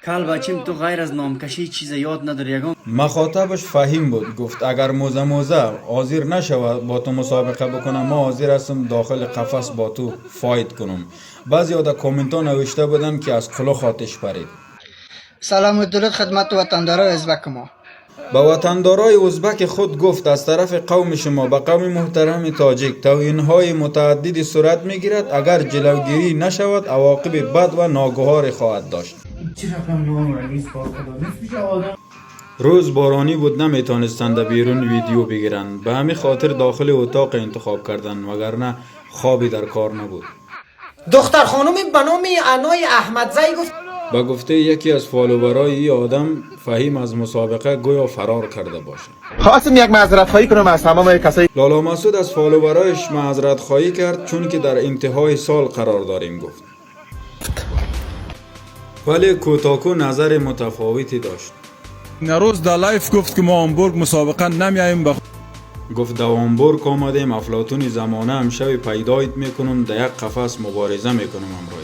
کل بچیم تو غیر از نامکشی چیز یاد نداری یگان. مخاطبش فهیم بود. گفت اگر موزه حاضر نشود با تو مسابقه بکنم، ما حاضر هستم داخل قفس با تو فایت کنم. بعضی در کامنت ها نوشته بودن که از کلاه آتش پرید. سلام و درود خدمت وطندارای ازبک ما. با وطندارای ازبک خود گفت از طرف قوم شما به قوم محترم تاجیک توهین‌های متعددی صورت می‌گیرد. اگر جلوگیری نشود عواقب بد و ناگوار خواهد داشت. روز بارانی بود، نمیتونستند بیرون ویدیو بگیرند. به همین خاطر داخل اتاق انتخاب کردند، وگرنه خوابی در کار نبود. دختر خانومی به نام انای احمدزی گفت با گفته یکی از فالوورای این آدم، فهیم از مسابقه گویا فرار کرده باشد. خواستم یک معذرت خواهی کنم از تمام کسایی. لالا مسعود از فالوورایش معذرت خواهی کرد چون که در انتهای سال قرار داریم گفت. ولی کوتاکو نظر متفاوتی داشت. نروز در لایف گفت که ما هامبورگ مسابقه نمیاییم. گفت در هامبورگ آمدیم، افلاطون زمانه هم شب پیدایت میکنم، در یک قفس مبارزه میکنم امروز.